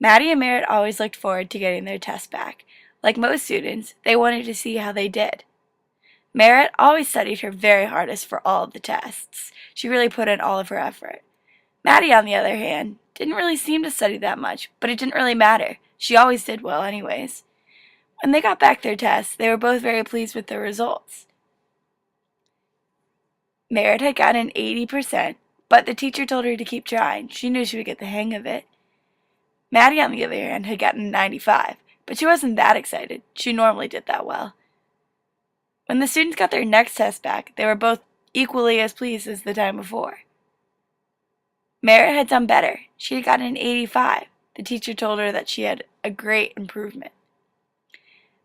Maddie and Merritt always looked forward to getting their test back. Like most students, they wanted to see how they did. Merritt always studied her very hardest for all of the tests. She really put in all of her effort. Maddie, on the other hand, didn't really seem to study that much, but it didn't really matter. She always did well anyways. When they got back their tests, they were both very pleased with their results. Merritt had gotten an 80%, but the teacher told her to keep trying. She knew she would get the hang of it. Maddie, on the other hand, had gotten a 95, but she wasn't that excited. She normally did that well. When the students got their next test back, they were both equally as pleased as the time before. Merritt had done better. She had gotten an 85. The teacher told her that she had a great improvement.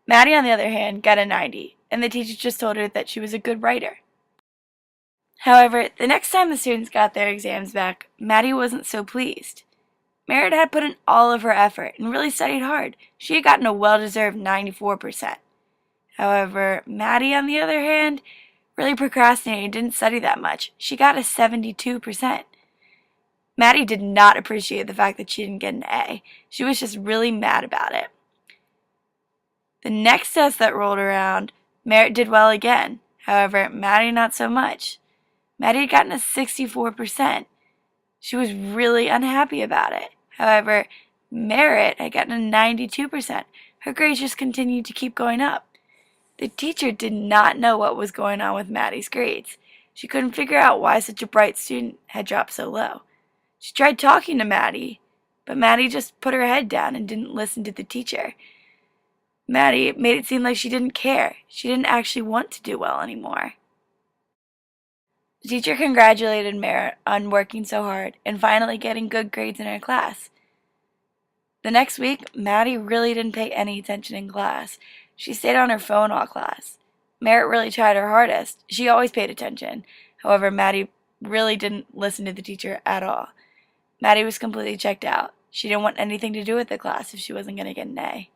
Maddie, on the other hand, got a 90, and the teacher just told her that she was a good writer. However, the next time the students got their exams back, Maddie wasn't so pleased. Merritt had put in all of her effort and really studied hard. She had gotten a well-deserved 94%. However, Maddie, on the other hand, really procrastinated and didn't study that much. She got a 72%. Maddie did not appreciate the fact that she didn't get an A. She was just really mad about it. The next test that rolled around, Merritt did well again. However, Maddie not so much. Maddie had gotten a 64%. She was really unhappy about it. However, Merritt had gotten a 92%. Her grades just continued to keep going up. The teacher did not know what was going on with Maddie's grades. She couldn't figure out why such a bright student had dropped so low. She tried talking to Maddie, but Maddie just put her head down and didn't listen to the teacher. Maddie made it seem like she didn't care. She didn't actually want to do well anymore. The teacher congratulated Merritt on working so hard and finally getting good grades in her class. The next week, Maddie really didn't pay any attention in class. She stayed on her phone all class. Merritt really tried her hardest. She always paid attention. However, Maddie really didn't listen to the teacher at all. Maddie was completely checked out. She didn't want anything to do with the class if she wasn't going to get an A.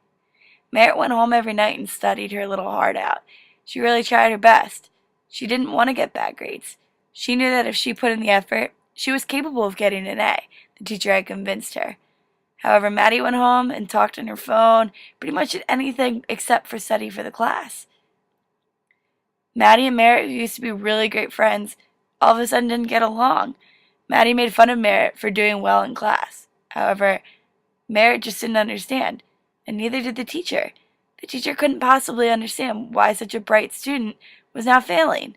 Merritt went home every night and studied her little heart out. She really tried her best. She didn't want to get bad grades. She knew that if she put in the effort, she was capable of getting an A. The teacher had convinced her. However, Maddie went home and talked on her phone, pretty much did anything except for study for the class. Maddie and Merritt, who used to be really great friends, all of a sudden didn't get along. Maddie made fun of Merritt for doing well in class. However, Merritt just didn't understand, and neither did the teacher. The teacher couldn't possibly understand why such a bright student was now failing.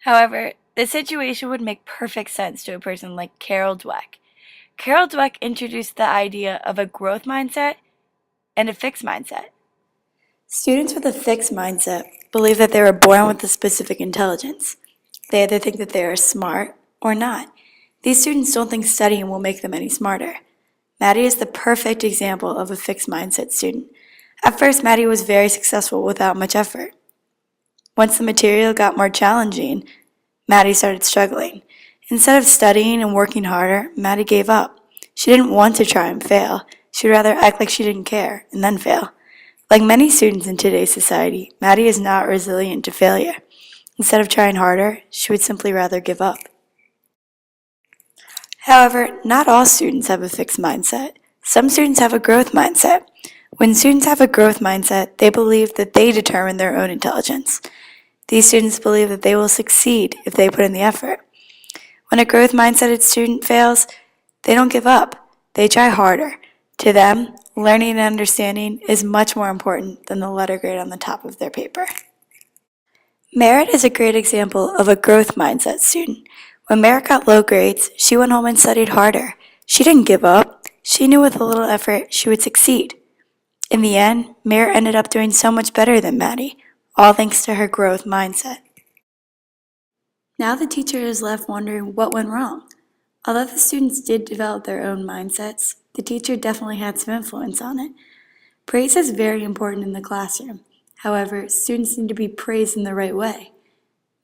However, the situation would make perfect sense to a person like Carol Dweck. Carol Dweck introduced the idea of a growth mindset and a fixed mindset. Students with a fixed mindset believe that they were born with a specific intelligence. They either think that they are smart or not. These students don't think studying will make them any smarter. Maddie is the perfect example of a fixed mindset student. At first, Maddie was very successful without much effort. Once the material got more challenging, Maddie started struggling. Instead of studying and working harder, Maddie gave up. She didn't want to try and fail. She'd rather act like she didn't care and then fail. Like many students in today's society, Maddie is not resilient to failure. Instead of trying harder, she would simply rather give up. However, not all students have a fixed mindset. Some students have a growth mindset. When students have a growth mindset, they believe that they determine their own intelligence. These students believe that they will succeed if they put in the effort. When a growth mindseted student fails, they don't give up. They try harder. To them, learning and understanding is much more important than the letter grade on the top of their paper. Merritt is a great example of a growth mindset student. When Merritt got low grades, she went home and studied harder. She didn't give up. She knew with a little effort she would succeed. In the end, Merritt ended up doing so much better than Maddie, all thanks to her growth mindset. Now the teacher is left wondering what went wrong. Although the students did develop their own mindsets, the teacher definitely had some influence on it. Praise is very important in the classroom. However, students need to be praised in the right way.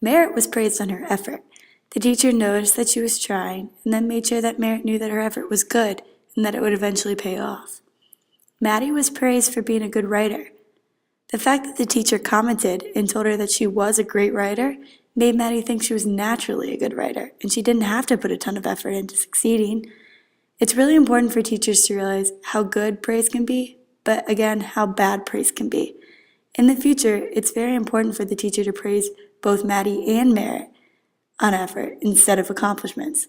Merritt was praised on her effort. The teacher noticed that she was trying and then made sure that Merritt knew that her effort was good and that it would eventually pay off. Maddie was praised for being a good writer. The fact that the teacher commented and told her that she was a great writer made Maddie think she was naturally a good writer and she didn't have to put a ton of effort into succeeding. It's really important for teachers to realize how good praise can be, but again, how bad praise can be. In the future, it's very important for the teacher to praise both Maddie and merit on effort instead of accomplishments.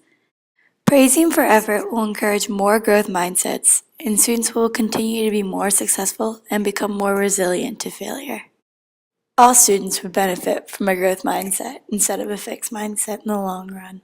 Praising for effort will encourage more growth mindsets, and students will continue to be more successful and become more resilient to failure. All students would benefit from a growth mindset instead of a fixed mindset in the long run.